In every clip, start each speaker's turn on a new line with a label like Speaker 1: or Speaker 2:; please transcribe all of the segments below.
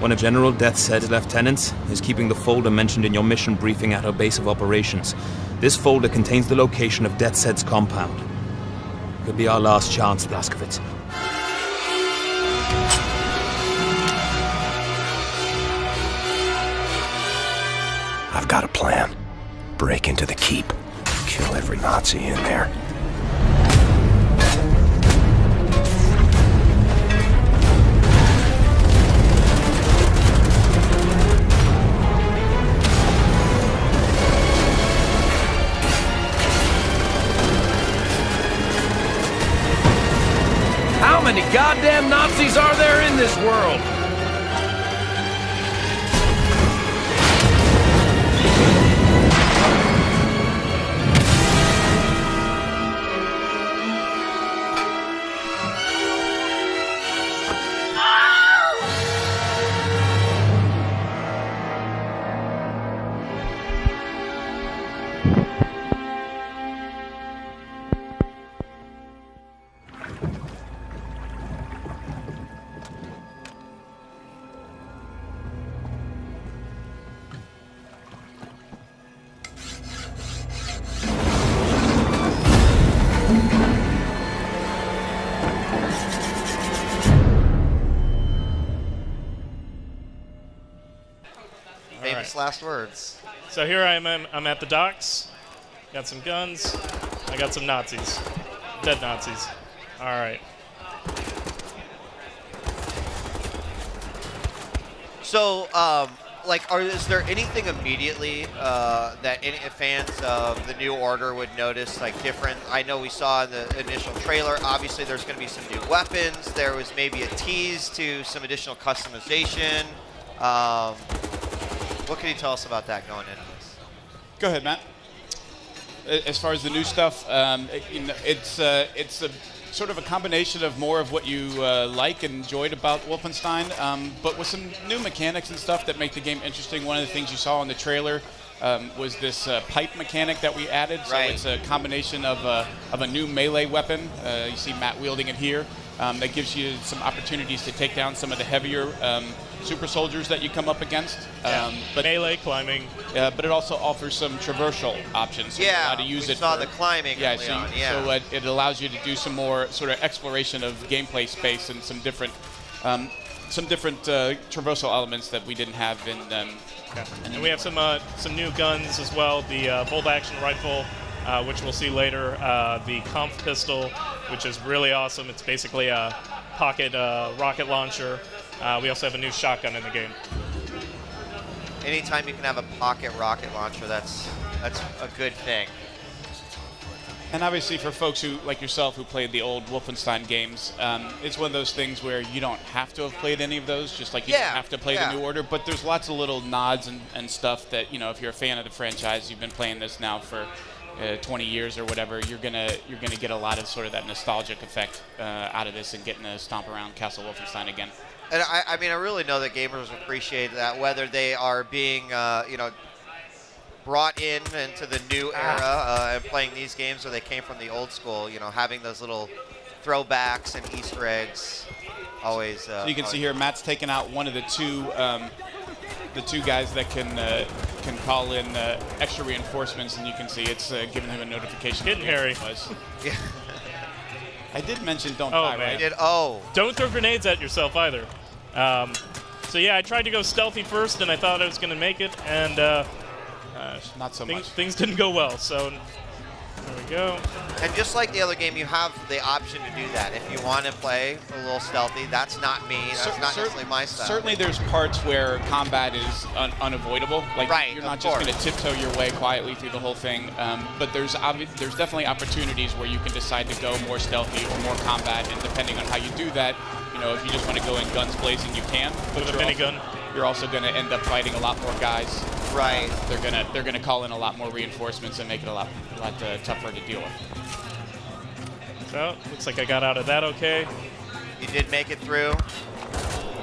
Speaker 1: One of General Death's lieutenants is keeping the folder mentioned in your mission briefing at her base of operations. This folder contains the location of Death's compound. Could be our last chance, Blazkowicz.
Speaker 2: I've got a plan. Break into the keep. Kill every Nazi in there.
Speaker 3: How many goddamn Nazis are there in this world?
Speaker 4: Famous last words.
Speaker 5: So here I am. I'm at the docks. Got some guns. I got some Nazis. Dead Nazis. All right.
Speaker 4: So, is there anything immediately that any fans of the New Order would notice, like, different? I know we saw in the initial trailer, obviously there's going to be some new weapons. There was maybe a tease to some additional customization. What can you tell us about that going into this?
Speaker 6: Go ahead, Matt. As far as the new stuff, it's a sort of a combination of more of what you like and enjoyed about Wolfenstein, but with some new mechanics and stuff that make the game interesting. One of the things you saw in the trailer was this pipe mechanic that we added. So it's a combination of a new melee weapon. You see Matt wielding it here. That gives you some opportunities to take down some of the heavier super soldiers that you come up against.
Speaker 5: But melee climbing.
Speaker 6: But it also offers some traversal options. So how to use
Speaker 4: we
Speaker 6: it
Speaker 4: saw
Speaker 6: for,
Speaker 4: the climbing early on.
Speaker 6: So it allows you to do some more sort of exploration of gameplay space and some different traversal elements that we didn't have in.
Speaker 5: And we have some new guns as well. The bolt-action rifle, which we'll see later. The Kampf pistol, which is really awesome. It's basically a pocket rocket launcher. We also have a new shotgun in the game.
Speaker 4: Anytime you can have a pocket rocket launcher, that's a good thing.
Speaker 6: And obviously for folks who, like yourself, who played the old Wolfenstein games, it's one of those things where you don't have to have played any of those, just like you don't have to play the New Order, but there's lots of little nods and stuff that, if you're a fan of the franchise, you've been playing this now for 20 years or whatever, you're gonna get a lot of sort of that nostalgic effect out of this and getting to stomp around Castle Wolfenstein again.
Speaker 4: And I mean, I really know that gamers appreciate that, whether they are being, brought into the new era and playing these games, or they came from the old school. Having those little throwbacks and Easter eggs, always.
Speaker 6: So you can see here, Matt's taken out one of the two guys that can call in extra reinforcements, and you can see it's giving him a notification.
Speaker 5: Getting hairy.
Speaker 4: Yeah.
Speaker 6: I did mention don't die, right?
Speaker 4: Don't
Speaker 5: throw grenades at yourself either. So yeah, I tried to go stealthy first, and I thought I was going to make it, and
Speaker 6: not so much.
Speaker 5: Things didn't go well. So there we go.
Speaker 4: And just like the other game, you have the option to do that. If you want to play a little stealthy, that's not me. That's not necessarily my style.
Speaker 6: Certainly there's parts where combat is unavoidable. Like you're not just going to tiptoe your way quietly through the whole thing. But there's definitely opportunities where you can decide to go more stealthy or more combat, and depending on how you do that, if you just want to go in guns blazing, you can. But
Speaker 5: with a minigun.
Speaker 6: You're also going to end up fighting a lot more guys.
Speaker 4: Right.
Speaker 6: They're gonna call in a lot more reinforcements and make it a lot tougher to deal with.
Speaker 5: So looks like I got out of that okay.
Speaker 4: You did make it through.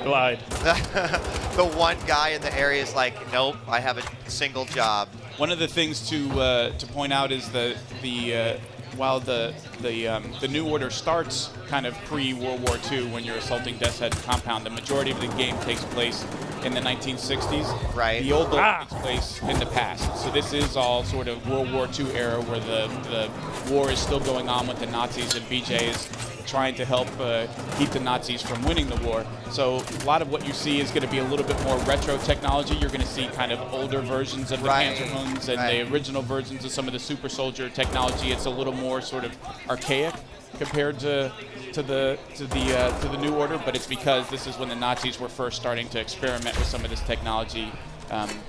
Speaker 5: Glide.
Speaker 4: The one guy in the area is like, nope, I have a single job.
Speaker 6: One of the things to point out is the while the New Order starts kind of pre-World War II when you're assaulting Death's Head compound, the majority of the game takes place in the 1960s.
Speaker 4: Right.
Speaker 6: The Old Blood takes place in the past. So this is all sort of World War II era where the war is still going on with the Nazis, and BJ is trying to help keep the Nazis from winning the war. So a lot of what you see is going to be a little bit more retro technology. You're going to see kind of older versions of the Panzerhunds and the original versions of some of the Super Soldier technology. It's a little more sort of archaic compared to the New Order, but it's because this is when the Nazis were first starting to experiment with some of this technology.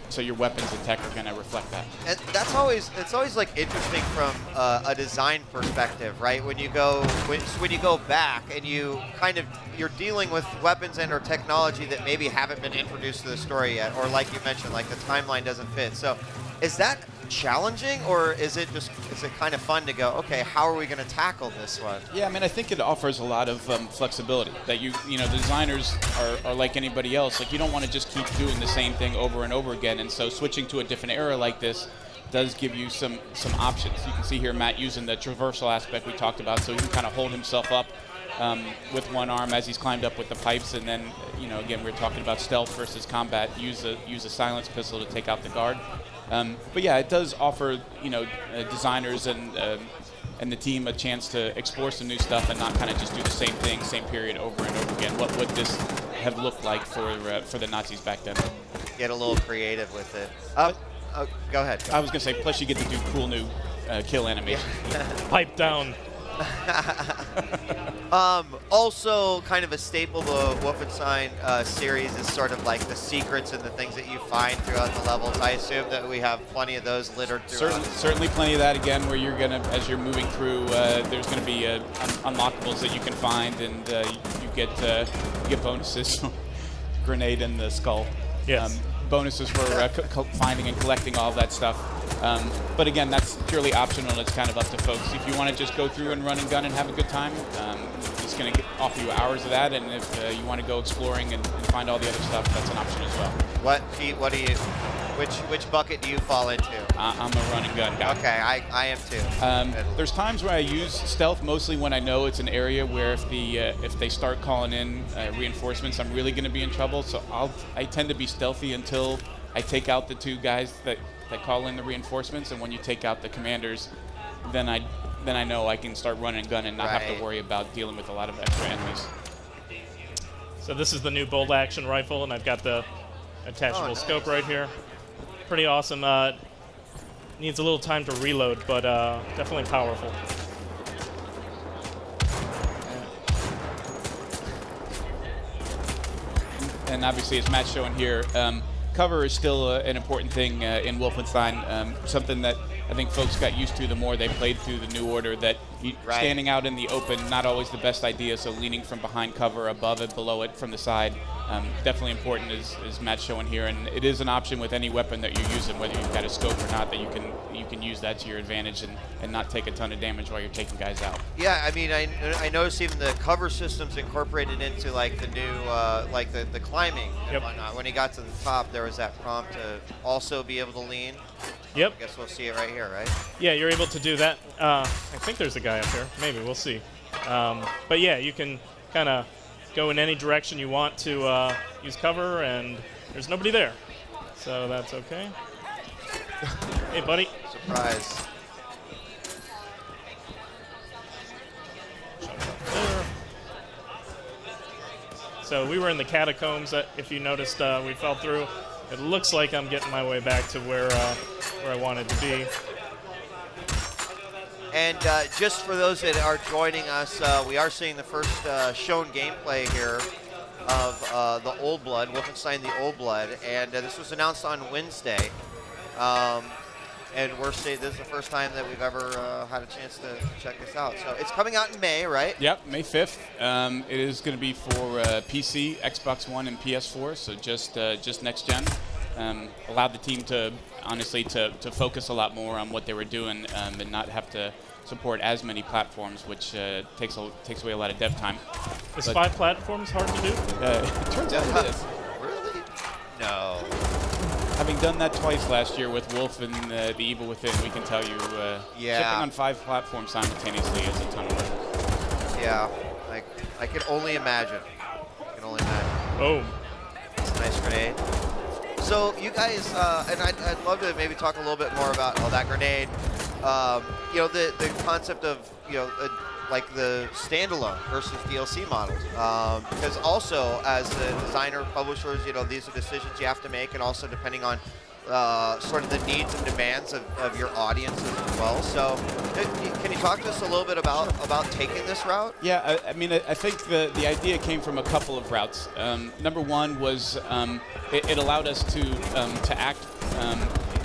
Speaker 6: So your weapons and tech are going to reflect that.
Speaker 4: And it's always like interesting from a design perspective, right? When you go back and you're dealing with weapons and or technology that maybe haven't been introduced to the story yet, or like you mentioned, like the timeline doesn't fit. So is that challenging, or is it kind of fun to go, okay, how are we going to tackle this one?
Speaker 6: Yeah, I mean, I think it offers a lot of flexibility. That the designers are like anybody else. Like, you don't want to just keep doing the same thing over and over again. And so switching to a different era like this does give you some options. You can see here Matt using the traversal aspect we talked about, so he can kind of hold himself up with one arm as he's climbed up with the pipes, and then again, we're talking about stealth versus combat. Use a silence pistol to take out the guard. But yeah, it does offer designers and the team a chance to explore some new stuff and not kind of just do the same thing, same period over and over again. What would this have looked like for the Nazis back then?
Speaker 4: Get a little creative with it. Go ahead.
Speaker 6: I was gonna say, plus you get to do cool new kill animation.
Speaker 5: Pipe down.
Speaker 4: Also, kind of a staple of the Wolfenstein series is sort of like the secrets and the things that you find throughout the levels. I assume that we have plenty of those littered throughout.
Speaker 6: Certainly plenty of that, again, where you're going to, as you're moving through, there's going to be unlockables that you can find, and you get bonuses. Grenade in the skull.
Speaker 5: Yes.
Speaker 6: Bonuses for finding and collecting all of that stuff. But again, that's purely optional. It's kind of up to folks. If you want to just go through and run and gun and have a good time, it's going to offer you hours of that. And if you want to go exploring and find all the other stuff, that's an option as well.
Speaker 4: What do you? Which bucket do you fall into?
Speaker 6: I'm a run and gun guy.
Speaker 4: Okay, I am too.
Speaker 6: There's times where I use stealth, mostly when I know it's an area where if they start calling in reinforcements, I'm really going to be in trouble. So I tend to be stealthy until I take out the two guys that call in the reinforcements, and when you take out the commanders, then I know I can start running gun and not have to worry about dealing with a lot of extra enemies.
Speaker 5: So this is the new bolt action rifle, and I've got the attachable scope right here. Pretty awesome. Needs a little time to reload, but definitely powerful.
Speaker 6: And obviously, as Matt's showing here, cover is still an important thing in Wolfenstein. Something that I think folks got used to the more they played through the New Order, that standing out in the open, not always the best idea, so leaning from behind cover, above it, below it, from the side, definitely important, as Matt's showing here. And it is an option with any weapon that you're using, whether you've got a scope or not, that you can use that to your advantage and not take a ton of damage while you're taking guys out.
Speaker 4: Yeah, I mean, I noticed even the cover system's incorporated into like the new, like the climbing and whatnot. When he got to the top, there was that prompt to also be able to lean.
Speaker 5: Yep.
Speaker 4: I guess we'll see it right here, right?
Speaker 5: Yeah, you're able to do that. I think there's a guy up here. Maybe, we'll see. But yeah, you can kind of go in any direction you want to use cover, and there's nobody there. So that's okay. Hey, buddy.
Speaker 4: Surprise.
Speaker 5: So we were in the catacombs, if you noticed, we fell through. It looks like I'm getting my way back to where I wanted to be.
Speaker 4: And just for those that are joining us, we are seeing the first shown gameplay here of the Old Blood, Wolfenstein the Old Blood, and this was announced on Wednesday. And we're saying this is the first time that we've ever had a chance to check this out. So it's coming out in May, right?
Speaker 6: Yep, May 5th. It is going to be for PC, Xbox One, and PS4, so just next gen. Allowed the team to honestly to focus a lot more on what they were doing and not have to support as many platforms, which takes away a lot of dev time.
Speaker 5: Is 5 platforms hard to do?
Speaker 6: It turns out it is.
Speaker 4: Really? No.
Speaker 6: having done that twice last year with Wolf and The Evil Within, we can tell you shipping on 5 platforms simultaneously is a ton of work.
Speaker 4: Yeah, I can only imagine.
Speaker 5: Boom.
Speaker 4: It's a nice grenade. So you guys, and I'd love to maybe talk a little bit more about that grenade. You know, the concept of, you know, like the standalone versus DLC models. Because also, as a designer, publishers, you know, these are decisions you have to make, and also depending on sort of the needs and demands of your audiences as well. So can you talk to us a little bit about taking this route?
Speaker 6: Yeah, I mean, I think the idea came from a couple of routes. Number one was it allowed us to act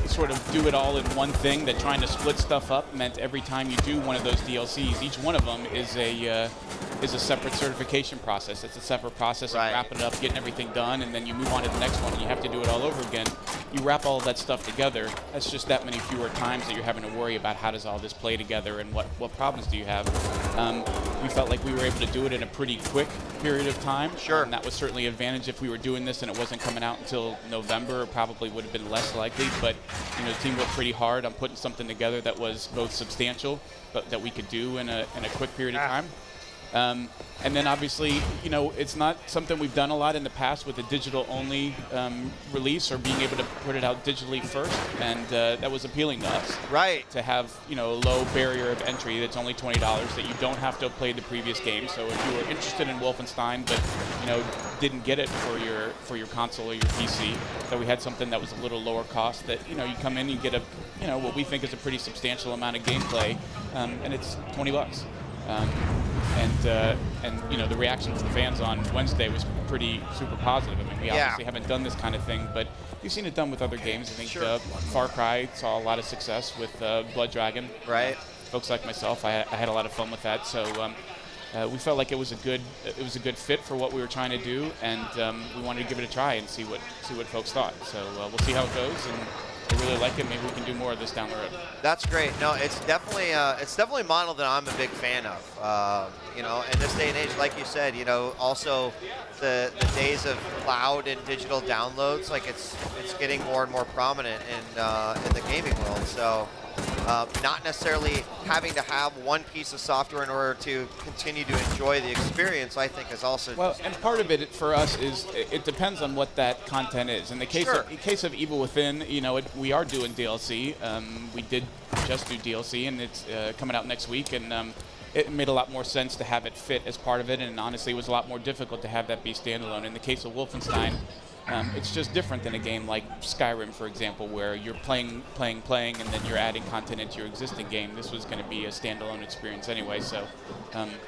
Speaker 6: sort of do it all in one thing, that trying to split stuff up meant every time you do one of those DLCs, each one of them is a separate certification process. It's a separate process of wrapping it up, getting everything done, and then you move on to the next one and you have to do it all over again. You wrap all of that stuff together, that's just that many fewer times that you're having to worry about how does all this play together and what problems do you have. We felt like we were able to do it in a pretty quick period of time.
Speaker 4: Sure.
Speaker 6: And that was certainly an advantage. If we were doing this and it wasn't coming out until November, it probably would have been less likely, but you know, the team worked pretty hard on putting something together that was both substantial, but that we could do in a quick period of time. And then obviously, you know, it's not something we've done a lot in the past with a digital-only release, or being able to put it out digitally first, and that was appealing to us.
Speaker 4: Right.
Speaker 6: To have, you know, a low barrier of entry that's only $20, that you don't have to have played the previous game. So if you were interested in Wolfenstein, but you know, didn't get it for your console or your PC, that we had something that was a little lower cost. That, you know, you come in, you get a, you know, what we think is a pretty substantial amount of gameplay, and it's $20. And you know, the reaction from fans on Wednesday was pretty super positive. I mean, we obviously haven't done this kind of thing, but you've seen it done with other games. I think Far Cry saw a lot of success with Blood Dragon.
Speaker 4: Right.
Speaker 6: Folks like myself, I had a lot of fun with that. So we felt like it was a good fit for what we were trying to do, and we wanted to give it a try and see what folks thought. So we'll see how it goes, and if we really like it, maybe we can do more of this down the road.
Speaker 4: That's great. No, it's definitely a model that I'm a big fan of. You know, in this day and age, like you said, you know, also the days of cloud and digital downloads, like it's getting more and more prominent in the gaming world. So not necessarily having to have one piece of software in order to continue to enjoy the experience, I think, is also
Speaker 6: well. And part of it for us is it depends on what that content is. In the case of Evil Within, you know, we are doing DLC. We did just do DLC, and it's coming out next week, and it made a lot more sense to have it fit as part of it, and honestly, it was a lot more difficult to have that be standalone. In the case of Wolfenstein, it's just different than a game like Skyrim, for example, where you're playing, and then you're adding content into your existing game. This was going to be a standalone experience anyway, so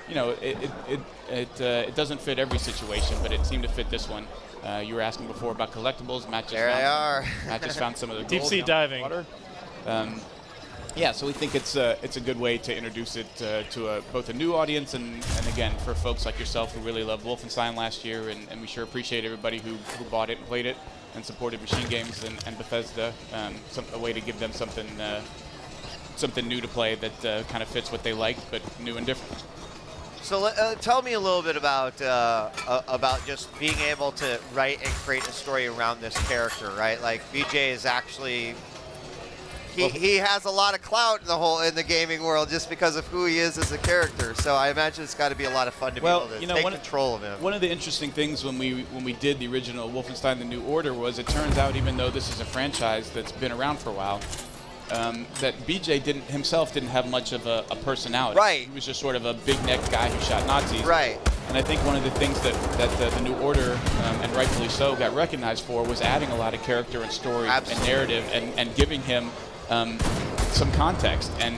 Speaker 6: you know, it doesn't fit every situation, but it seemed to fit this one. You were asking before about collectibles. Matt just found some of the
Speaker 5: deep sea diving.
Speaker 6: Water. Yeah, so we think it's a good way to introduce it to both a new audience and again, for folks like yourself who really loved Wolfenstein last year, and we sure appreciate everybody who bought it and played it and supported Machine Games and Bethesda, a way to give them something new to play that kind of fits what they like, but new and different.
Speaker 4: So tell me a little bit about just being able to write and create a story around this character, right? Like BJ is actually... He has a lot of clout in the gaming world just because of who he is as a character. So I imagine it's got to be a lot of fun to be able to take control of him.
Speaker 6: One of the interesting things when we did the original Wolfenstein: The New Order was it turns out, even though this is a franchise that's been around for a while, that BJ himself didn't have much of a personality.
Speaker 4: Right.
Speaker 6: He was just sort of a big neck guy who shot Nazis.
Speaker 4: Right.
Speaker 6: And I think one of the things that the New Order, and rightfully so, got recognized for was adding a lot of character and story and narrative and giving him some context and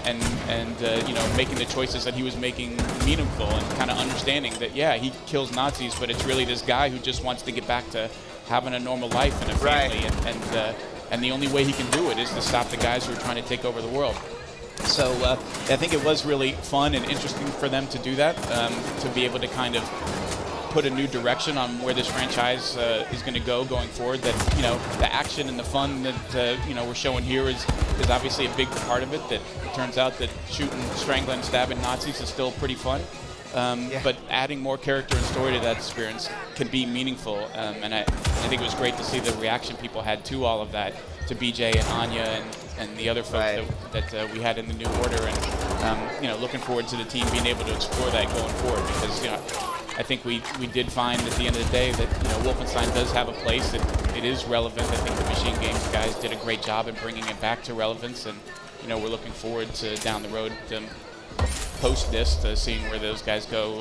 Speaker 6: you know, making the choices that he was making meaningful, and kind of understanding that, yeah, he kills Nazis, but it's really this guy who just wants to get back to having a normal life and a family, and the only way he can do it is to stop the guys who are trying to take over the world. So I think it was really fun and interesting for them to do that, to be able to kind of put a new direction on where this franchise is going to go going forward. That, you know, the action and the fun that you know, we're showing here is obviously a big part of it. That it turns out that shooting, strangling, stabbing Nazis is still pretty fun, but adding more character and story to that experience can be meaningful. And I think it was great to see the reaction people had to all of that, to BJ and Anya and the other folks that we had in the New Order, and looking forward to the team being able to explore that going forward, because I think we did find at the end of the day that Wolfenstein does have a place, that it is relevant. I think the Machine Games guys did a great job in bringing it back to relevance, and we're looking forward to down the road post this to seeing where those guys go,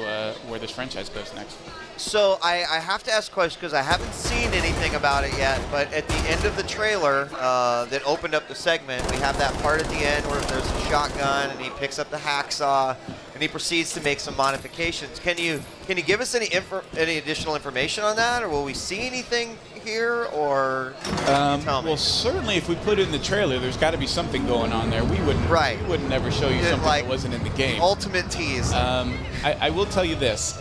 Speaker 6: where this franchise goes next.
Speaker 4: So I have to ask a question because I haven't seen anything about it yet, but at the end of the trailer that opened up the segment, we have that part at the end where there's a shotgun and he picks up the hacksaw and he proceeds to make some modifications. Can you give us any additional information on that, or will we see anything here, or tell me?
Speaker 6: Well, certainly if we put it in the trailer, there's got to be something going on there. We wouldn't ever show you something that wasn't in the game.
Speaker 4: Ultimate tease.
Speaker 6: I will tell you this.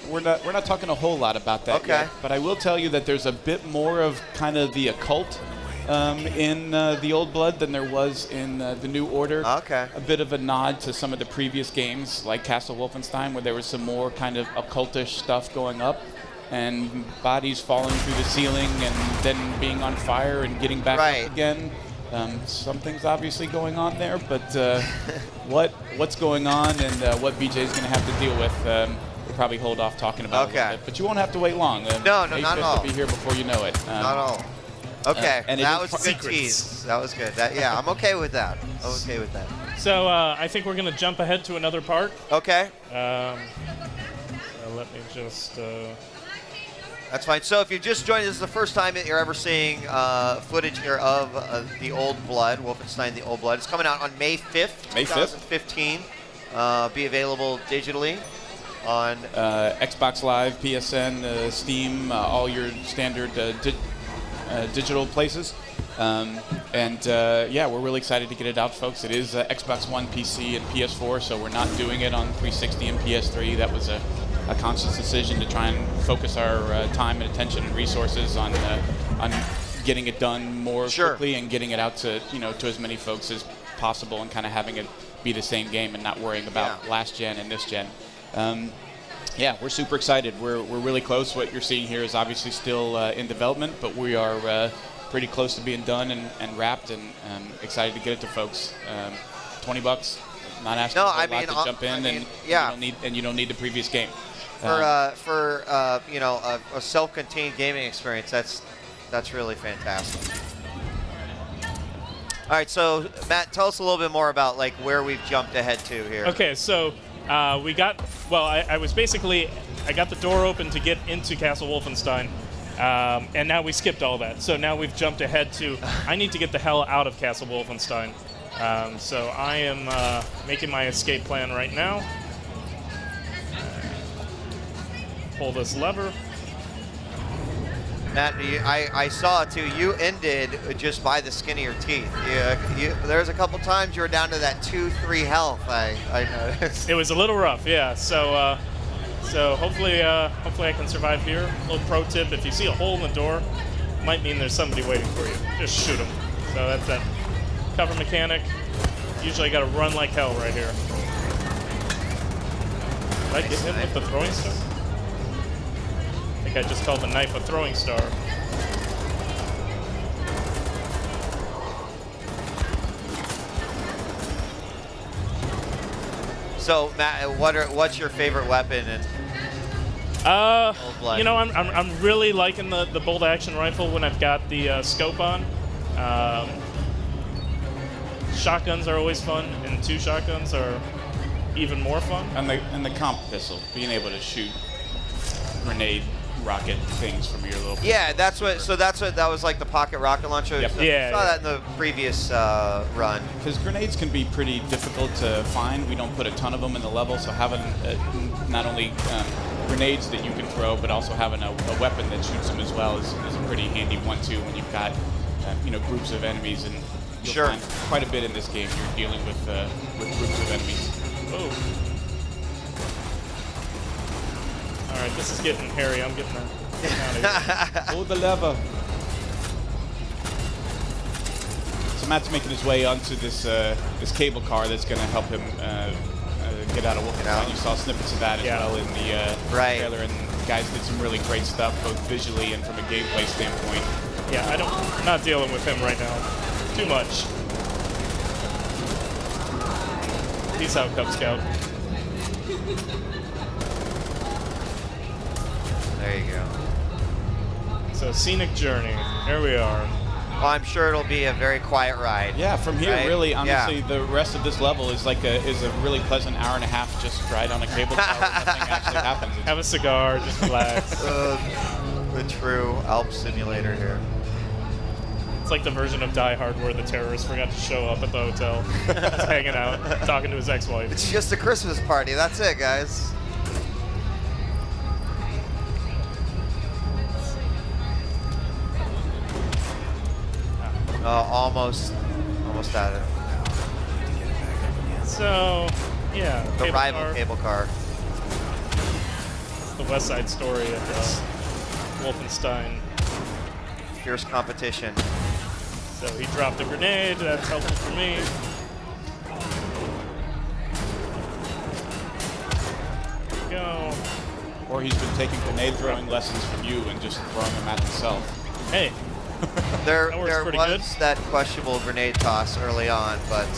Speaker 6: We're not talking a whole lot about that yet, but I will tell you that there's a bit more of kind of the occult in the Old Blood than there was in the New Order.
Speaker 4: Okay.
Speaker 6: A bit of a nod to some of the previous games, like Castle Wolfenstein, where there was some more kind of occultish stuff going up, and bodies falling through the ceiling and then being on fire and getting back up again. Something's obviously going on there, but what's going on and what BJ's going to have to deal with, we'll probably hold off talking about it a little bit. But you won't have to wait long.
Speaker 4: No, not at all.
Speaker 6: Will be here before you know it.
Speaker 4: Not at all. Okay,
Speaker 6: and
Speaker 4: that was a good tease. That was good. I'm okay with that. I'm okay with that.
Speaker 5: So I think we're going to jump ahead to another part.
Speaker 4: Okay.
Speaker 5: Let me just...
Speaker 4: That's fine. So if you just joined, this is the first time that you're ever seeing footage here of the Old Blood, Wolfenstein the Old Blood. It's coming out on May 5th, 2015. Be available digitally on
Speaker 6: Xbox Live, PSN, Steam, all your standard digital places. Yeah, we're really excited to get it out, folks. It is Xbox One, PC, and PS4, so we're not doing it on 360 and PS3. That was a conscious decision to try and focus our time and attention and resources on getting it done more quickly and getting it out to to as many folks as possible, and kind of having it be the same game and not worrying about last gen and this gen. Yeah, we're super excited. We're really close. What you're seeing here is obviously still in development, but we are pretty close to being done and wrapped, and excited to get it to folks. $20, not asking a lot to jump in, and you don't need the previous game.
Speaker 4: For a self-contained gaming experience, that's really fantastic. All right, so Matt, tell us a little bit more about where we've jumped ahead to here.
Speaker 5: Okay, so we got I got the door open to get into Castle Wolfenstein, and now we skipped all that. So now we've jumped ahead to I need to get the hell out of Castle Wolfenstein. So I am making my escape plan right now. Pull this lever.
Speaker 4: Matt, I saw too. You ended just by the skin of your teeth. There's a couple times you were down to that 2-3 health. I noticed.
Speaker 5: It was a little rough, yeah. So hopefully I can survive here. A little pro tip: if you see a hole in the door, might mean there's somebody waiting for you. Just shoot them. So that's that. Cover mechanic. Usually I got to run like hell right here. Did I get him with the throwing star? I think I just called the knife a throwing star.
Speaker 4: So Matt, what's your favorite weapon in Old Blood?
Speaker 5: I'm really liking the bolt action rifle when I've got the scope on. Shotguns are always fun, and 2 shotguns are even more fun.
Speaker 6: And the comp pistol, being able to shoot grenade rocket things from your little pistol.
Speaker 4: Yeah, that was like the pocket rocket launcher.
Speaker 6: Yep.
Speaker 4: Yeah, I saw that in the previous run.
Speaker 6: Because grenades can be pretty difficult to find. We don't put a ton of them in the level, so having not only grenades that you can throw, but also having a weapon that shoots them as well is a pretty handy one too. When you've got groups of enemies, and you'll find quite a bit in this game. You're dealing with groups of enemies.
Speaker 5: Oh. All right, this is getting hairy. I'm getting out of here.
Speaker 6: Pull the lever. So Matt's making his way onto this cable car that's going to help him get out of Wolfenstein. You saw snippets of that as well in the trailer, and guys did some really great stuff, both visually and from a gameplay standpoint.
Speaker 5: Yeah, I'm not dealing with him right now. Too much. Peace out, Cub Scout.
Speaker 4: There you go.
Speaker 5: So, Scenic Journey. Here we are.
Speaker 4: Well, I'm sure it'll be a very quiet ride.
Speaker 6: Yeah, from here,
Speaker 4: right?
Speaker 6: really, honestly, the rest of this level is like a really pleasant hour and a half just ride on a cable car where nothing actually happens.
Speaker 5: Have a cigar, just relax.
Speaker 4: The true Alp simulator here.
Speaker 5: It's like the version of Die Hard where the terrorist forgot to show up at the hotel. Just hanging out, talking to his ex-wife.
Speaker 4: It's just a Christmas party. That's it, guys. Almost at it.
Speaker 5: So, yeah.
Speaker 4: The rival cable car.
Speaker 5: The West Side Story of Wolfenstein.
Speaker 4: Fierce competition.
Speaker 5: So he dropped a grenade. That's helpful for me. There we go.
Speaker 6: Or he's been taking grenade throwing lessons from you and just throwing them at himself.
Speaker 5: Hey.
Speaker 4: There
Speaker 5: was
Speaker 4: good. That questionable grenade toss early on, but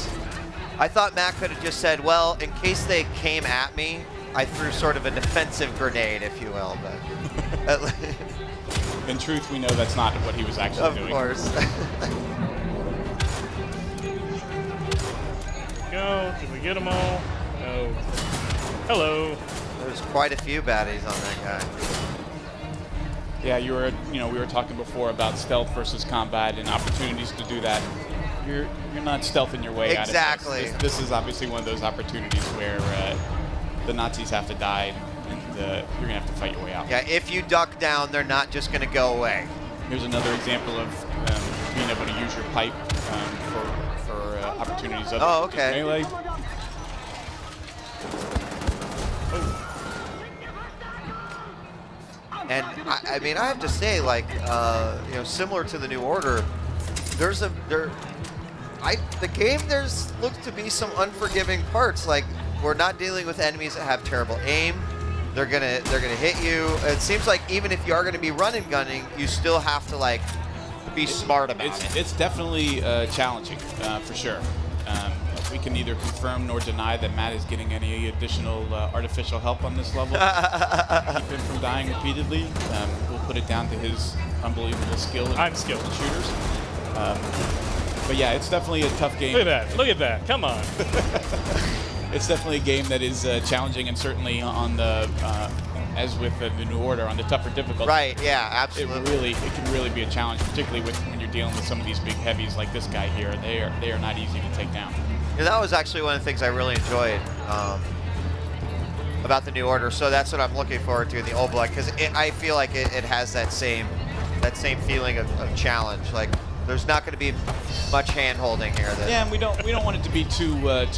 Speaker 4: I thought Matt could have just said, well, in case they came at me, I threw sort of a defensive grenade, if you will. But
Speaker 6: in truth, we know that's not what he was actually doing.
Speaker 4: Of course.
Speaker 5: Go. Did we get them all? No. Hello.
Speaker 4: There's quite a few baddies on that guy.
Speaker 6: Yeah, we were talking before about stealth versus combat and opportunities to do that. You're not stealthing your way out of
Speaker 4: Exactly.
Speaker 6: This is obviously one of those opportunities where the Nazis have to die, and you're gonna have to fight your way out.
Speaker 4: Yeah, if you duck down, they're not just gonna go away.
Speaker 6: Here's another example of being able to use your pipe for opportunities.
Speaker 4: Oh, okay.
Speaker 6: Melee.
Speaker 4: And I mean, I have to say, like, similar to the New Order, the game looks to be some unforgiving parts. Like, we're not dealing with enemies that have terrible aim. They're gonna hit you. It seems like even if you are gonna be running gunning, you still have to like be smart about it.
Speaker 6: It's definitely challenging for sure. We can neither confirm nor deny that Matt is getting any additional artificial help on this level. Keep him from dying repeatedly. We'll put it down to his unbelievable skill.
Speaker 5: I'm skilled
Speaker 6: in shooters. But yeah, it's definitely a tough game.
Speaker 5: Look at that! Look at that! Come on.
Speaker 6: It's definitely a game that is challenging, and certainly on the as with the New Order, on the tougher difficulty.
Speaker 4: Right. Yeah. Absolutely.
Speaker 6: It can really be a challenge, particularly when you're dealing with some of these big heavies like this guy here. They are not easy to take down.
Speaker 4: Yeah, that was actually one of the things I really enjoyed about the New Order. So that's what I'm looking forward to in the Old Blood, because I feel like it has that same feeling of challenge. Like there's not going to be much hand-holding here.
Speaker 6: Yeah, and we don't want it to be too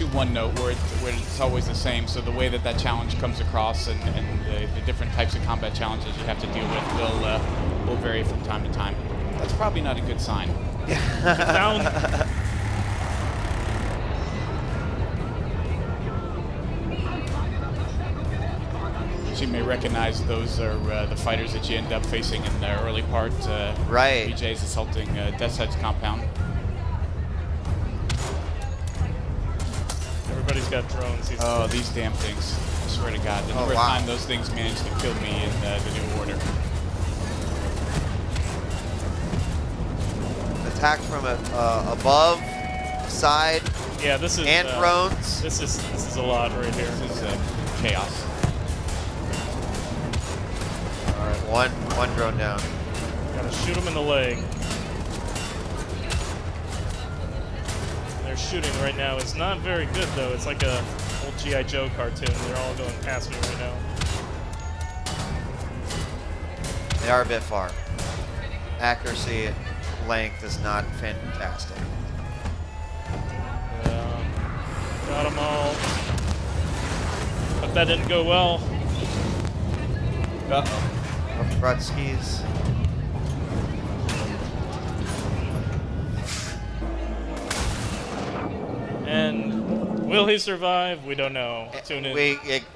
Speaker 6: one note where it's always the same. So the way that challenge comes across and the different types of combat challenges you have to deal with will vary from time to time. That's probably not a good sign.
Speaker 5: Down.
Speaker 6: You may recognize those are the fighters that you end up facing in the early part.
Speaker 4: Right.
Speaker 6: BJ's assaulting Death's Head's compound.
Speaker 5: Everybody's got drones.
Speaker 6: Oh, these damn things. I swear to God. The number of times those things managed to kill me in the New Order.
Speaker 4: Attack from above, side.
Speaker 5: Yeah, this is.
Speaker 4: And drones.
Speaker 5: This is a lot right here.
Speaker 6: This is chaos.
Speaker 4: One drone down.
Speaker 5: Gotta shoot him in the leg. Their shooting right now is not very good, though. It's like a old G.I. Joe cartoon. They're all going past me right now.
Speaker 4: They are a bit far. Accuracy, length is not fantastic.
Speaker 5: Got them all. But that didn't go well.
Speaker 6: Uh-oh.
Speaker 4: Brutskis.
Speaker 5: And Will he survive? We don't know. Tune in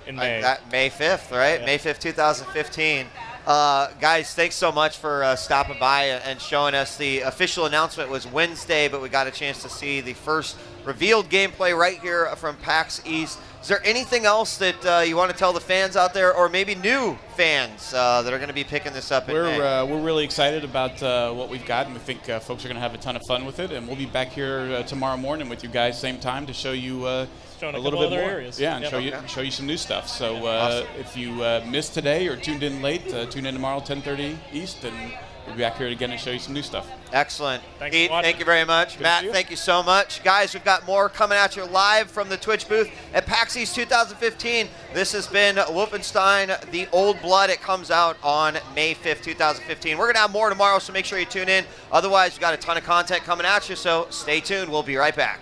Speaker 5: in May.
Speaker 4: May 5th, right?
Speaker 5: Yeah.
Speaker 4: May 5th, 2015. Guys, thanks so much for stopping by and showing us. The official announcement was Wednesday, but we got a chance to see the first revealed gameplay right here from PAX East. Is there anything else that you want to tell the fans out there, or maybe new fans that are going to be picking this up in May?
Speaker 6: We're really excited about what we've got, and we think folks are going to have a ton of fun with it. And we'll be back here tomorrow morning with you guys, same time, to show you a little bit more.
Speaker 5: Areas.
Speaker 6: Yeah, and show you some new stuff. So
Speaker 4: Awesome.
Speaker 6: if you missed today or tuned in late, tune in tomorrow 10:30 East, and we'll be back here again and show you some new stuff.
Speaker 4: Excellent.
Speaker 5: Thanks
Speaker 4: Pete,
Speaker 5: for watching.
Speaker 4: thank you very much.
Speaker 6: Good to
Speaker 4: Matt,
Speaker 6: see you.
Speaker 4: thank you so much. Guys, we've got more coming at you live from the Twitch booth at PAX East 2015. This has been Wolfenstein: The Old Blood. It comes out on May 5th, 2015. We're going to have more tomorrow, so make sure you tune in. Otherwise, we've got a ton of content coming at you, so stay tuned. We'll be right back.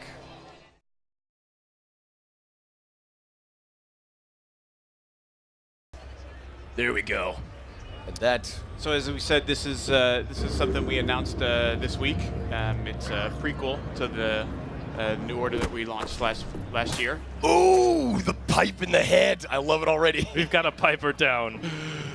Speaker 2: There we go. And that.
Speaker 6: So as we said, this is something we announced this week. It's a prequel to the New Order that we launched last year.
Speaker 2: Ooh, the pipe in the head. I love it already.
Speaker 5: We've got a piper down.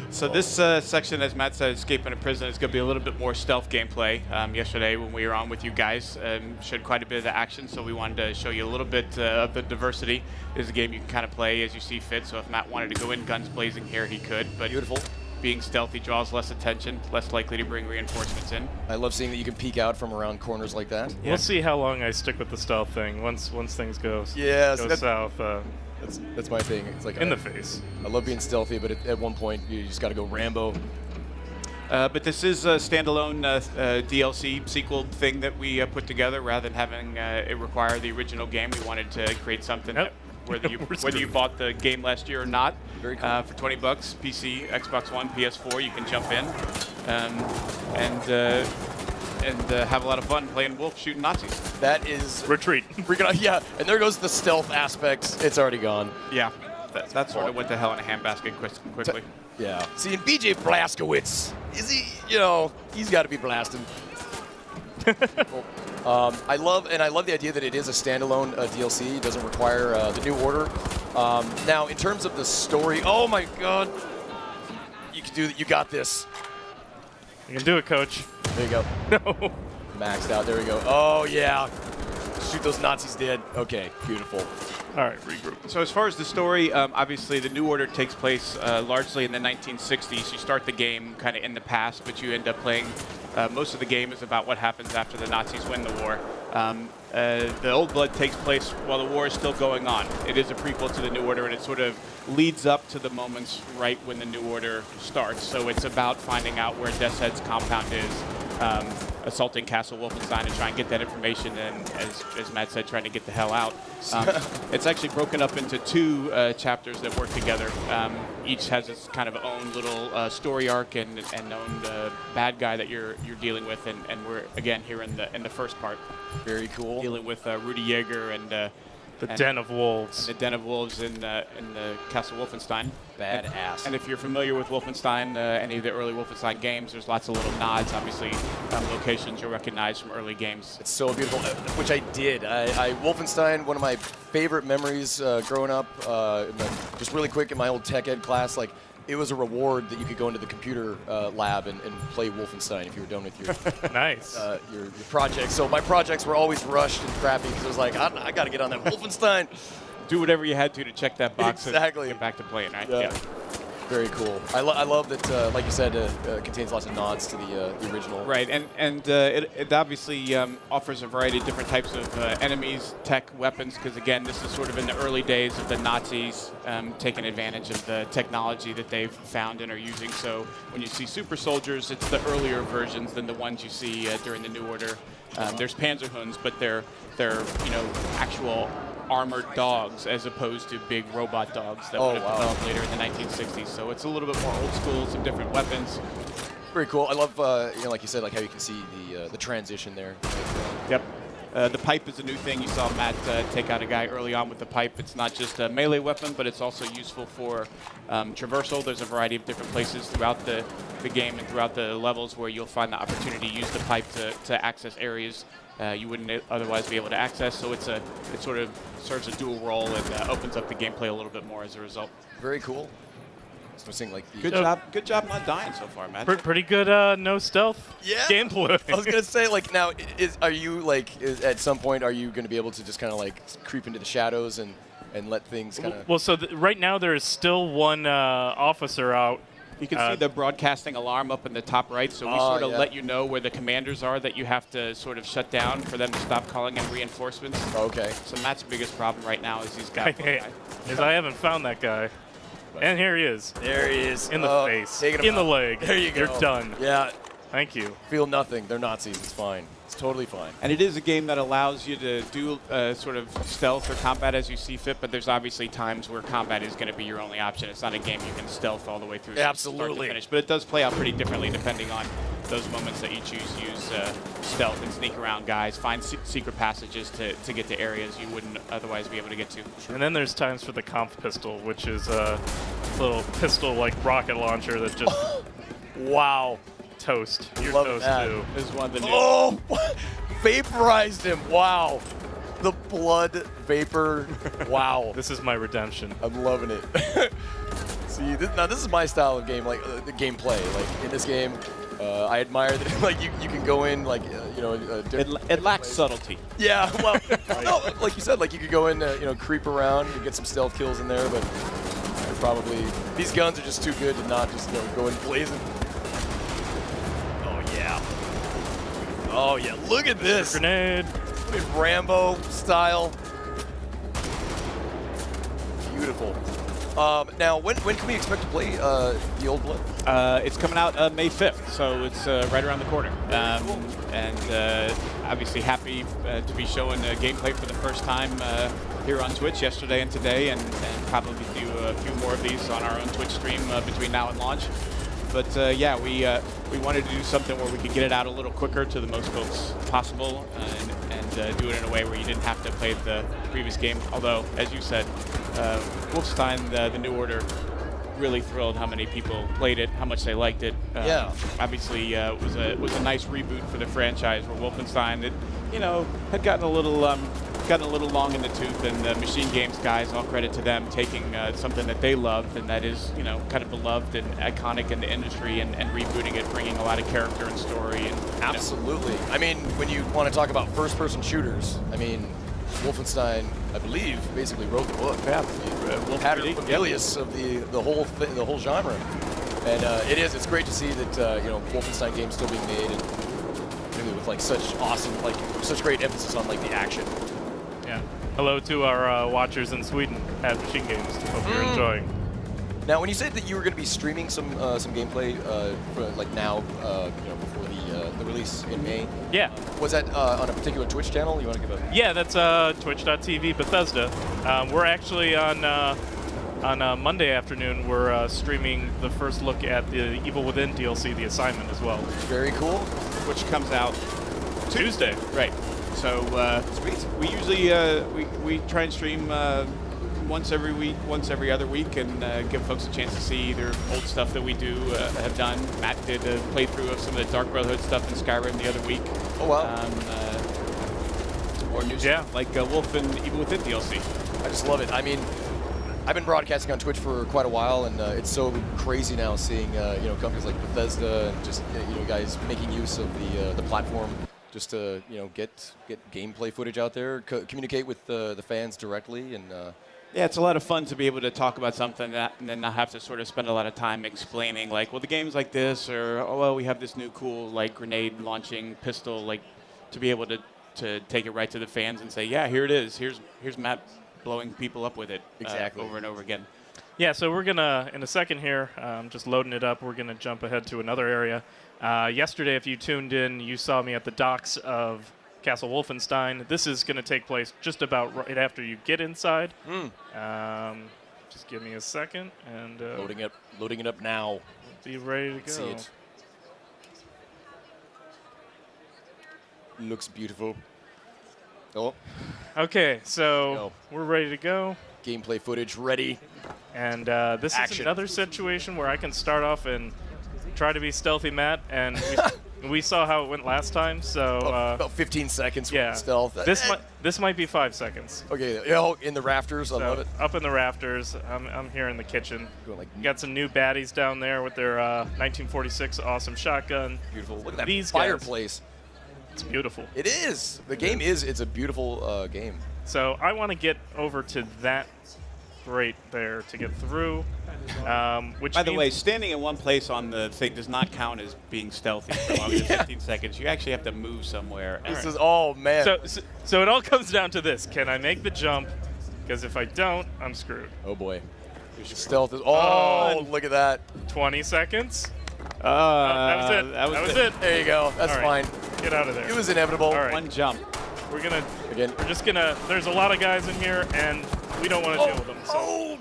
Speaker 6: So this section, as Matt said, escaping a prison, is going to be a little bit more stealth gameplay. Yesterday, when we were on with you guys, showed quite a bit of the action, so we wanted to show you a little bit of the diversity. This is a game you can kind of play as you see fit, so if Matt wanted to go in guns blazing here, he could. But
Speaker 2: Beautiful.
Speaker 6: Being stealthy draws less attention, less likely to bring reinforcements in.
Speaker 2: I love seeing that you can peek out from around corners like that.
Speaker 5: We'll see how long I stick with the stealth thing. Once things go south,
Speaker 2: That's my thing. It's like
Speaker 5: in the face.
Speaker 2: I love being stealthy, but at one point you just got to go Rambo.
Speaker 6: But this is a standalone DLC sequel thing that we put together. Rather than having it require the original game, we wanted to create something that whether you bought the game last year or not,
Speaker 2: Very cool.
Speaker 6: for $20, PC, Xbox One, PS4, you can jump in and have a lot of fun playing Wolf, shooting Nazis.
Speaker 2: That is
Speaker 5: Retreat.
Speaker 2: freaking yeah. And there goes the stealth aspects. It's already gone.
Speaker 6: Yeah, that sort of went to hell in a handbasket quickly.
Speaker 2: Yeah. See, and BJ Blazkowicz, is he? You know, he's got to be blasting. I love the idea that it is a standalone DLC. It doesn't require the New Order. Now, in terms of the story, oh my God, you can do that. You got this.
Speaker 5: You can do it, Coach.
Speaker 2: There you go.
Speaker 5: No.
Speaker 2: Maxed out. There we go. Oh yeah. Shoot those Nazis dead. Okay, beautiful.
Speaker 5: All right, regroup.
Speaker 6: So as far as the story, obviously the New Order takes place largely in the 1960s. You start the game kind of in the past, but you end up playing, most of the game is about what happens after the Nazis win the war. The Old Blood takes place while the war is still going on. It is a prequel to the New Order, and it sort of leads up to the moments right when the New Order starts. So it's about finding out where Death's Head's compound is, assaulting Castle Wolfenstein and trying to get that information, and as Matt said, trying to get the hell out. It's actually broken up into two chapters that work together. Each has its kind of own little story arc and own bad guy that you're dealing with, and we're again here in the first part.
Speaker 2: Very cool.
Speaker 6: Dealing with Rudy Yeager and the
Speaker 5: Den of Wolves.
Speaker 6: The Den of Wolves in the Castle Wolfenstein.
Speaker 2: Badass.
Speaker 6: And if you're familiar with Wolfenstein, any of the early Wolfenstein games, there's lots of little nods, obviously, locations you'll recognize from early games.
Speaker 2: It's so beautiful, which I did. Wolfenstein, one of my favorite memories growing up, just really quick in my old tech ed class, like, it was a reward that you could go into the computer lab and play Wolfenstein if you were done with your
Speaker 5: Nice.
Speaker 2: your projects. So my projects were always rushed and crappy because it was like, I got to get on that Wolfenstein.
Speaker 6: Do whatever you had to check that box
Speaker 2: Exactly.
Speaker 6: and get back to playing, right?
Speaker 2: Yeah. Very cool. I love that, like you said, contains lots of nods to the original.
Speaker 6: Right, and it obviously offers a variety of different types of enemies, tech, weapons, because again, this is sort of in the early days of the Nazis taking advantage of the technology that they've found and are using. So when you see super soldiers, it's the earlier versions than the ones you see during the New Order. There's Panzerhunds, but they're actual armored dogs as opposed to big robot dogs that would have developed later in the 1960s. So it's a little bit more old school, some different weapons.
Speaker 2: Very cool. I love, like you said, like how you can see the transition there.
Speaker 6: Yep. The pipe is a new thing. You saw Matt take out a guy early on with the pipe. It's not just a melee weapon, but it's also useful for traversal. There's a variety of different places throughout the game and throughout the levels where you'll find the opportunity to use the pipe to access areas you wouldn't otherwise be able to access. So it sort of serves a dual role and opens up the gameplay a little bit more as a result.
Speaker 2: Very cool. So we're seeing like the
Speaker 6: Good job not dying so far, Matt.
Speaker 5: Pretty good no stealth gameplay.
Speaker 2: I was gonna say, like, now are you like at some point are you gonna be able to just kind of like creep into the shadows and let things kind of?
Speaker 5: Well, so right now there is still one officer out.
Speaker 6: You can see the broadcasting alarm up in the top right, so we sort of let you know where the commanders are that you have to sort of shut down for them to stop calling in reinforcements.
Speaker 2: Okay.
Speaker 6: So Matt's biggest problem right now is he's got one guy.
Speaker 5: Is I haven't found that guy. And here he is.
Speaker 2: There he is.
Speaker 5: In the face. In the leg.
Speaker 2: There you go.
Speaker 5: You're done.
Speaker 2: Yeah.
Speaker 5: Thank you.
Speaker 2: Feel nothing. They're Nazis. It's fine. It's totally fine.
Speaker 6: And it is a game that allows you to do sort of stealth or combat as you see fit, but there's obviously times where combat is going to be your only option. It's not a game you can stealth all the way through.
Speaker 2: Absolutely.
Speaker 6: Start to finish, but it does play out pretty differently depending on those moments that you choose to use stealth and sneak around guys, find secret passages to get to areas you wouldn't otherwise be able to get to.
Speaker 5: And then there's times for the conf pistol, which is a little pistol like rocket launcher that just
Speaker 2: wow.
Speaker 5: Toast. You're
Speaker 2: Love
Speaker 5: toast
Speaker 2: that.
Speaker 5: too.
Speaker 6: This is one of the new.
Speaker 2: Oh, vaporized him. Wow. The blood vapor. Wow.
Speaker 5: This is my redemption.
Speaker 2: I'm loving it. See, this is my style of game, like the gameplay. Like in this game, I admire that. Like you can go in, like
Speaker 6: It lacks subtlety.
Speaker 2: Yeah, well, no, like you said, like you could go in, creep around and get some stealth kills in there, but probably these guns are just too good to not just go in blazing. Oh yeah. Oh yeah. Look at this.
Speaker 5: Grenade.
Speaker 2: Rambo style. Beautiful. Now, when can we expect to play the Old Blood?
Speaker 6: It's coming out May 5th, so it's right around the corner. And obviously happy to be showing gameplay for the first time here on Twitch yesterday and today, and probably do a few more of these on our own Twitch stream between now and launch. But yeah, we wanted to do something where we could get it out a little quicker to the most folks possible, and do it in a way where you didn't have to play the previous game. Although, as you said, Wolfenstein, the New Order, really thrilled how many people played it, how much they liked it.
Speaker 2: Yeah.
Speaker 6: Obviously, it was a nice reboot for the franchise. Where Wolfenstein, had gotten a little long in the tooth, and the Machine Games guys, all credit to them, taking something that they loved and that is, kind of beloved and iconic in the industry, and rebooting it, bringing a lot of character and story. And
Speaker 2: absolutely. I mean, when you want to talk about first-person shooters, I mean, Wolfenstein, I believe, basically wrote the book. Yeah, pattern familius of the whole genre, and it's great to see that Wolfenstein games still being made, and really with like such awesome, like such great emphasis on like the action.
Speaker 5: Yeah. Hello to our watchers in Sweden at Machine Games. Hope you're enjoying.
Speaker 2: Now, when you said that you were going to be streaming some gameplay, for, like now, before the release in May.
Speaker 5: Yeah.
Speaker 2: Was that on a particular Twitch channel? You want to give a?
Speaker 5: Yeah, that's twitch.tv Bethesda. We're actually on Monday afternoon. We're streaming the first look at the Evil Within DLC, The Assignment, as well.
Speaker 2: Very cool.
Speaker 6: which comes out
Speaker 5: Tuesday.
Speaker 6: Right. So
Speaker 2: sweet.
Speaker 6: We usually we try and stream once every other week, and give folks a chance to see either old stuff that we have done. Matt did a playthrough of some of the Dark Brotherhood stuff in Skyrim the other week.
Speaker 2: Oh wow.
Speaker 6: Or new stuff like Wolf and Evil Within DLC.
Speaker 2: I just love it. I mean, I've been broadcasting on Twitch for quite a while, and it's so crazy now seeing companies like Bethesda and just guys making use of the platform just to get gameplay footage out there, communicate with the fans directly, and
Speaker 6: yeah, it's a lot of fun to be able to talk about something and then not have to sort of spend a lot of time explaining, like, well, the game's like this, or, oh, well, we have this new cool, like, grenade launching pistol, like, to be able to take it right to the fans and say, yeah, here it is. Here's Matt blowing people up with it
Speaker 2: exactly
Speaker 6: over and over again.
Speaker 5: Yeah, so we're going to, in a second here, just loading it up, we're going to jump ahead to another area. Yesterday, if you tuned in, you saw me at the docks of Castle Wolfenstein. This is going to take place just about right after you get inside. Just give me a second. And
Speaker 2: loading it up now.
Speaker 5: Be ready to go.
Speaker 2: See it. Looks beautiful. Oh,
Speaker 5: Okay, so we're ready to go.
Speaker 2: gameplay footage ready.
Speaker 5: And this is
Speaker 2: Action.
Speaker 5: another situation where I can start off and try to be stealthy Matt, and we saw how it went last time, so
Speaker 2: About 15 seconds with
Speaker 5: yeah.
Speaker 2: stealth.
Speaker 5: This might be 5 seconds.
Speaker 2: Okay, oh, in the rafters. I love
Speaker 5: So
Speaker 2: it.
Speaker 5: up in the rafters, I'm here in the kitchen.
Speaker 2: Going like
Speaker 5: You got some new baddies down there with their 1946 awesome shotgun.
Speaker 2: beautiful. Look at that
Speaker 5: These guys.
Speaker 2: fireplace.
Speaker 5: It's beautiful.
Speaker 2: It is. The game is. It's a beautiful game.
Speaker 5: So I want to get over to that grate there to get through. Which
Speaker 6: By the
Speaker 5: means-
Speaker 6: way, standing in one place on the thing does not count as being stealthy for longer than 15 seconds. You actually have to move somewhere.
Speaker 2: This is man.
Speaker 5: So it all comes down to this: can I make the jump? Because if I don't, I'm screwed.
Speaker 2: Oh boy. Stealth is. Oh, look at that.
Speaker 5: 20 seconds.
Speaker 6: That
Speaker 5: was it. That was it.
Speaker 2: There you go. That's
Speaker 5: All right.
Speaker 2: fine.
Speaker 5: Get out of there.
Speaker 2: It was inevitable.
Speaker 5: All right.
Speaker 6: One jump.
Speaker 5: We're just gonna. There's a lot of guys in here, and we don't want to deal with them. So.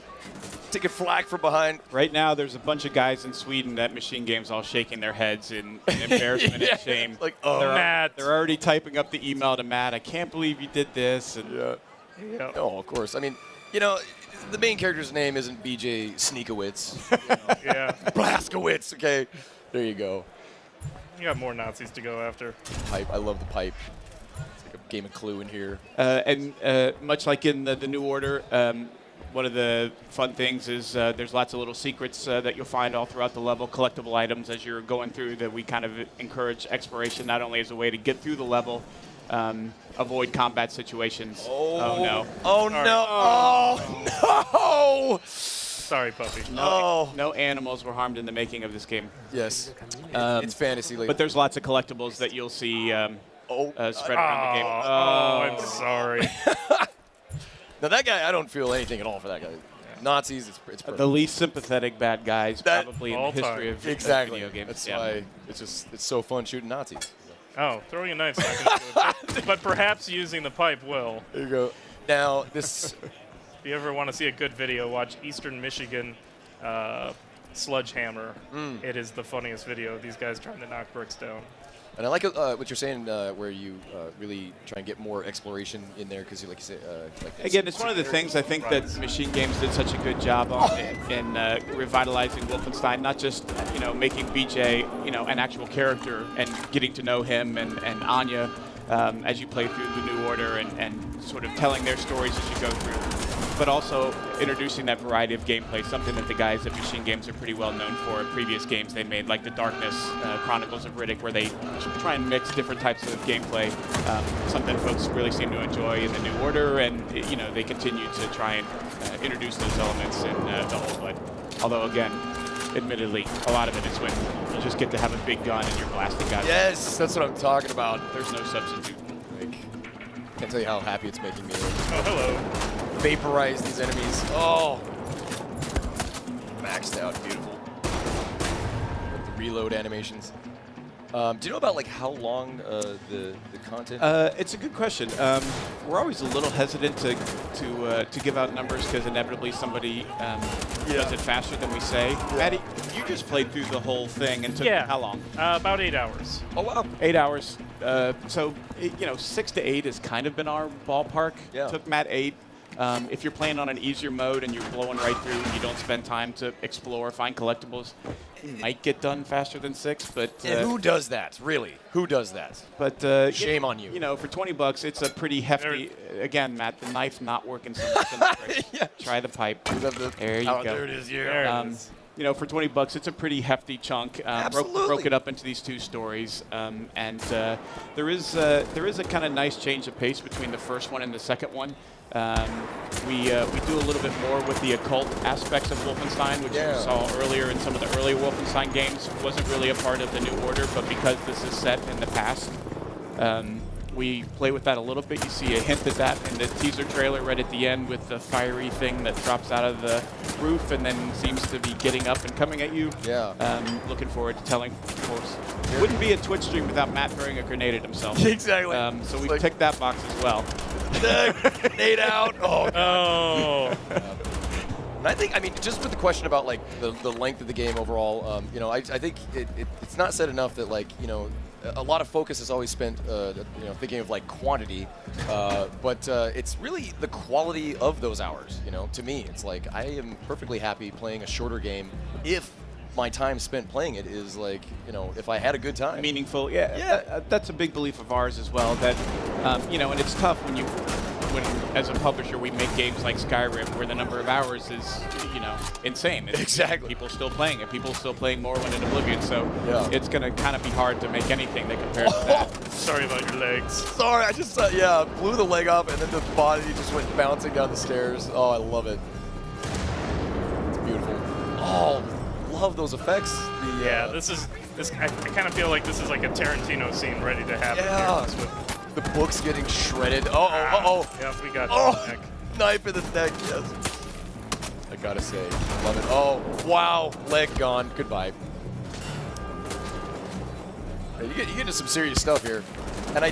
Speaker 2: Taking flak from behind.
Speaker 6: Right now, there's a bunch of guys in Sweden at Machine Games all shaking their heads in embarrassment and shame.
Speaker 2: Like, oh.
Speaker 5: Matt.
Speaker 6: They're already typing up the email to Matt. I can't believe you did this. And
Speaker 5: Yeah.
Speaker 2: Oh, of course. I mean, you know, the main character's name isn't BJ Sneakowitz.
Speaker 5: Yeah.
Speaker 2: Blaskowitz. Okay. There you go.
Speaker 5: You got more Nazis to go after.
Speaker 2: Pipe. I love the pipe. It's like a game of Clue in here.
Speaker 6: and much like in the New Order, one of the fun things is there's lots of little secrets that you'll find all throughout the level, collectible items as you're going through that we kind of encourage exploration not only as a way to get through the level, avoid combat situations. Oh no.
Speaker 2: Oh, no. Oh, no.
Speaker 5: Sorry, puppy.
Speaker 6: No animals were harmed in the making of this game.
Speaker 2: Yes. It's fantasy. Like,
Speaker 6: But there's lots of collectibles that you'll see spread around the game.
Speaker 5: Oh, I'm sorry.
Speaker 2: now, that guy, I don't feel anything at all for that guy. Nazis, it's perfect.
Speaker 6: The least sympathetic bad guys probably in the
Speaker 5: all
Speaker 6: history
Speaker 5: time.
Speaker 6: of
Speaker 2: Exactly.
Speaker 6: video games.
Speaker 2: That's
Speaker 6: Yeah.
Speaker 2: why it's so fun shooting Nazis.
Speaker 5: Oh, throwing a knife's not going to do it. But perhaps using the pipe will.
Speaker 2: There you go. Now, this...
Speaker 5: If you ever want to see a good video, watch Eastern Michigan Sludgehammer. It is the funniest video of these guys trying to knock bricks down.
Speaker 2: And I like what you're saying, where you really try and get more exploration in there, because, like you say,
Speaker 6: Again, it's one of the things I think that Machine Games did such a good job on in revitalizing Wolfenstein. Not just making BJ an actual character and getting to know him and Anya as you play through the New Order and sort of telling their stories as you go through, but also introducing that variety of gameplay, something that the guys at Machine Games are pretty well known for. Previous games they made, like the Darkness Chronicles of Riddick, where they try and mix different types of gameplay, something folks really seem to enjoy in the New Order, and they continue to try and introduce those elements in the Old Blood. Although, again, admittedly, a lot of it is when you just get to have a big gun and you're blasting guys.
Speaker 2: Yes, that's what I'm talking about.
Speaker 6: There's no substitute.
Speaker 2: Like, can't tell you how happy it's making me.
Speaker 5: Oh, hello.
Speaker 2: Vaporize these enemies. Oh, maxed out, beautiful. With the reload animations. Do you know about like how long the content?
Speaker 6: It's a good question. We're always a little hesitant to give out numbers because inevitably somebody does it faster than we say. Maddie, you just played through the whole thing and took how long?
Speaker 5: About 8 hours.
Speaker 2: Oh wow,
Speaker 6: 8 hours. So 6 to 8 has kind of been our ballpark.
Speaker 2: Yeah.
Speaker 6: Took Matt 8. If you're playing on an easier mode and you're blowing right through and you don't spend time to explore, find collectibles, it might get done faster than 6. But
Speaker 2: and who does that? Really, who does that?
Speaker 6: But
Speaker 2: Shame on you.
Speaker 6: For $20, it's a pretty hefty. Again, Matt, the knife not working so much. In the brick.
Speaker 2: Yeah.
Speaker 6: Try the pipe. There you
Speaker 2: Oh,
Speaker 6: go.
Speaker 2: there it is. Yeah.
Speaker 5: There it is.
Speaker 6: For $20, it's a pretty hefty chunk.
Speaker 2: Absolutely.
Speaker 6: Broke it up into these 2 stories, and there is a kind of nice change of pace between the first one and the second one. We do a little bit more with the occult aspects of Wolfenstein, which you saw earlier in some of the early Wolfenstein games. Wasn't really a part of the New Order, but because this is set in the past, we play with that a little bit. You see a hint at that in the teaser trailer right at the end with the fiery thing that drops out of the roof and then seems to be getting up and coming at you.
Speaker 2: Yeah.
Speaker 6: Looking forward to telling folks. Wouldn't be a Twitch stream without Matt throwing a grenade at himself.
Speaker 2: Exactly.
Speaker 6: So we ticked that box as well.
Speaker 2: Grenade out. Oh. God.
Speaker 5: Oh.
Speaker 2: And I think, just with the question about like the length of the game overall, I think it's not said enough that like a lot of focus is always spent, you know, thinking of like quantity, but it's really the quality of those hours. You know, to me, it's like I am perfectly happy playing a shorter game if my time spent playing it is like, you know, if I had a good time.
Speaker 6: Meaningful, yeah. That's a big belief of ours as well. That, you know, and it's tough when as a publisher we make games like Skyrim where the number of hours is, you know, insane.
Speaker 2: Exactly.
Speaker 6: People still playing it. People still playing Morrowind and Oblivion. So
Speaker 2: Yeah.
Speaker 6: it's going to kind of be hard to make anything that compares to that.
Speaker 5: Sorry about your legs.
Speaker 2: Sorry, I just yeah, blew the leg off and then the body just went bouncing down the stairs. Oh, I love it. It's beautiful. Oh, love those effects. The,
Speaker 5: Yeah, I kind of feel like this is like a Tarantino scene ready to happen.
Speaker 2: Yeah.
Speaker 5: Here.
Speaker 2: The book's getting shredded. Uh-oh.
Speaker 5: Yeah, we got
Speaker 2: Oh,
Speaker 5: neck.
Speaker 2: knife in the neck, yes. I gotta say, love it. Oh, wow, leg gone. Goodbye. Yeah, you get into some serious stuff here. And I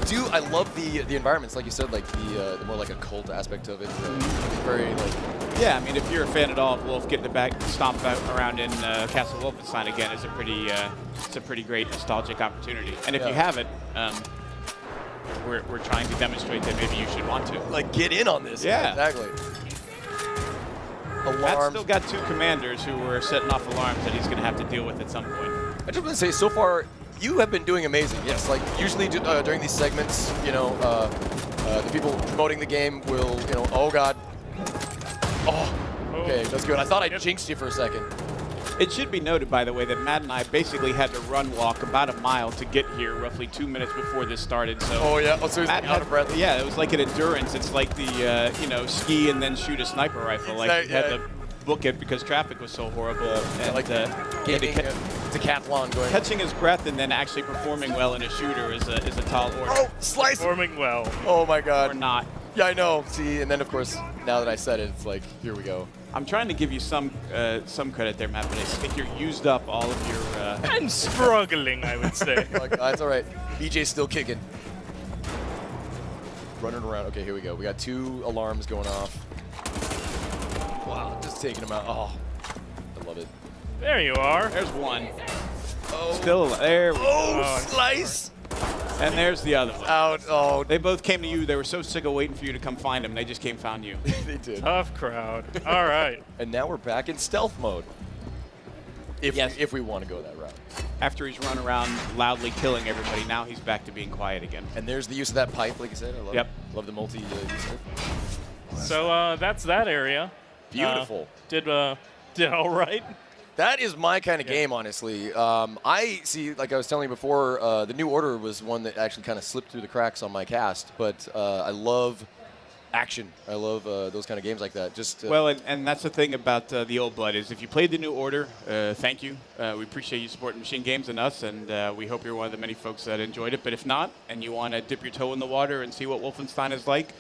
Speaker 2: love the environments, like you said, like the more like a cult aspect of it. Very like.
Speaker 6: Yeah, I mean, if you're a fan at all of Wolf, getting back stomp out around in Castle Wolfenstein again is it's a pretty great nostalgic opportunity. And if you haven't, we're trying to demonstrate that maybe you should want to.
Speaker 2: Like, get in on this.
Speaker 6: Yeah.
Speaker 2: Exactly.
Speaker 6: Matt's
Speaker 2: Alarms.
Speaker 6: still got 2 commanders who were setting off alarms that he's going to have to deal with at some point.
Speaker 2: I just want to say, so far, you have been doing amazing. Yes, like usually during these segments, you know, the people promoting the game will, you know, oh god. Oh, okay, that's good. I thought I jinxed you for a second.
Speaker 6: It should be noted, by the way, that Matt and I basically had to walk about a mile to get here roughly 2 minutes before this started. So
Speaker 2: Oh yeah, so he's
Speaker 6: Matt
Speaker 2: out of breath.
Speaker 6: Yeah, it was like an endurance. It's like the, you know, ski and then shoot a sniper rifle. Like you had to book it because traffic was so horrible. And
Speaker 2: like gaming, decathlon going.
Speaker 6: catching his breath and then actually performing well in a shooter is a tall order.
Speaker 2: Oh, slice!
Speaker 5: Performing well.
Speaker 2: Oh my god.
Speaker 6: Or not.
Speaker 2: Yeah, I know. See, and then of course, now that I said it, it's like, here we go.
Speaker 6: I'm trying to give you some credit there, Matt, but I think you're used up all of your...
Speaker 5: I'm struggling, I would say.
Speaker 2: Oh, God, it's all right. BJ's still kicking. Running around. Okay, here we go. We got 2 alarms going off. Wow, just taking them out. Oh, I love it.
Speaker 5: There you are.
Speaker 6: There's one.
Speaker 2: Oh,
Speaker 6: Still, there we go.
Speaker 2: oh, slice!
Speaker 6: And there's the other one.
Speaker 2: Out. Oh,
Speaker 6: They both came to you. They were so sick of waiting for you to come find them. They just came found you.
Speaker 2: they did.
Speaker 5: Tough crowd. All right.
Speaker 2: And now we're back in stealth mode. If,
Speaker 6: Yes.
Speaker 2: if we want to go that route.
Speaker 6: After he's run around loudly killing everybody, now he's back to being quiet again.
Speaker 2: And there's the use of that pipe, like you said. I love
Speaker 6: Yep.
Speaker 2: it. Love the multi-use of it.
Speaker 5: So that's that area.
Speaker 2: Beautiful.
Speaker 5: Did all right?
Speaker 2: That is my kind of game, honestly. I see, like I was telling you before, the New Order was one that actually kind of slipped through the cracks on my cast. But I love action. I love those kind of games like that. Just
Speaker 6: Well, and that's the thing about the Old Blood is if you played the New Order, thank you. We appreciate you supporting Machine Games and us, and we hope you're one of the many folks that enjoyed it. But if not, and you want to dip your toe in the water and see what Wolfenstein is like,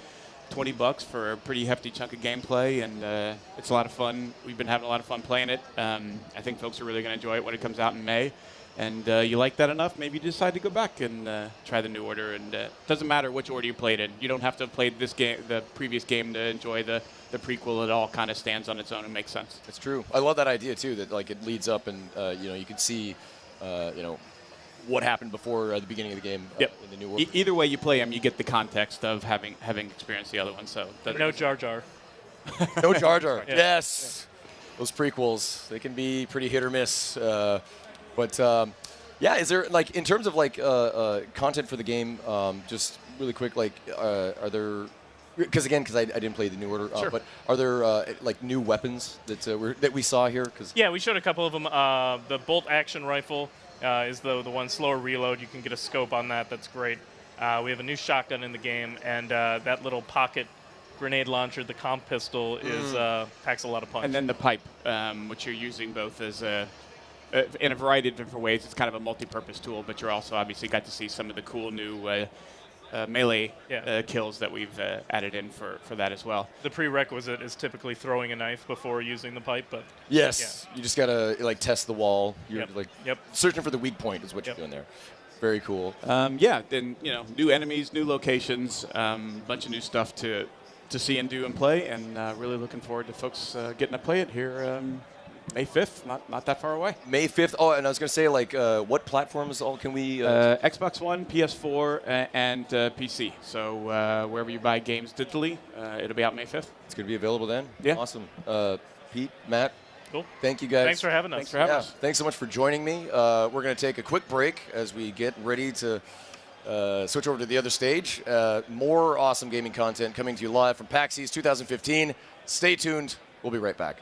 Speaker 6: $20 for a pretty hefty chunk of gameplay, and it's a lot of fun. We've been having a lot of fun playing it. I think folks are really going to enjoy it when it comes out in May. And you like that enough, maybe you decide to go back and try the New Order. And it doesn't matter which order you played in. You don't have to have played this game, the previous game, to enjoy the prequel. It all kind of stands on its own and makes sense.
Speaker 2: It's true. I love that idea too. That like it leads up, and you know, you can see, you know, what happened before the beginning of the game
Speaker 6: Yep.
Speaker 2: in the New Order.
Speaker 6: Either way you play them, you get the context of having experienced the other one. So
Speaker 5: No Jar Jar.
Speaker 2: No Jar Jar.
Speaker 5: Yeah.
Speaker 2: Yes. Those prequels, they can be pretty hit or miss. But yeah, is there, like, in terms of, like, content for the game, just really quick, like, are there, because I didn't play the New Order,
Speaker 5: Sure.
Speaker 2: but are there, like, new weapons that we saw here? Cause
Speaker 5: Yeah, we showed a couple of them. The bolt action rifle is the one slower reload. You can get a scope on that. That's great. We have a new shotgun in the game, and that little pocket grenade launcher, the comp pistol, is packs a lot of punch.
Speaker 6: And then the pipe, which you're using both as in a variety of different ways. It's kind of a multi-purpose tool, but you're also obviously got to see some of the cool new melee kills that we've added in for that as well.
Speaker 5: The prerequisite is typically throwing a knife before using the pipe, but
Speaker 2: yes, you just gotta, like, test the wall. You're,
Speaker 5: Yep.
Speaker 2: like,
Speaker 5: Yep.
Speaker 2: searching for the weak point is what you're doing there. Very cool.
Speaker 6: Yeah, then, you know, new enemies, new locations, bunch of new stuff to see and do and play, and really looking forward to folks getting to play it here
Speaker 7: May 5th, not that far away.
Speaker 2: May 5th. Oh, and I was going to say, like, what platforms all can we?
Speaker 7: Xbox One, PS4, and PC. So wherever you buy games digitally, it'll be out May 5th.
Speaker 2: It's going to be available then?
Speaker 7: Yeah.
Speaker 2: Awesome. Pete, Matt,
Speaker 5: Cool.
Speaker 2: thank you guys.
Speaker 5: Thanks for having us.
Speaker 7: Thanks for having us.
Speaker 2: Thanks so much for joining me. We're going to take a quick break as we get ready to switch over to the other stage. More awesome gaming content coming to you live from PAX East 2015. Stay tuned. We'll be right back.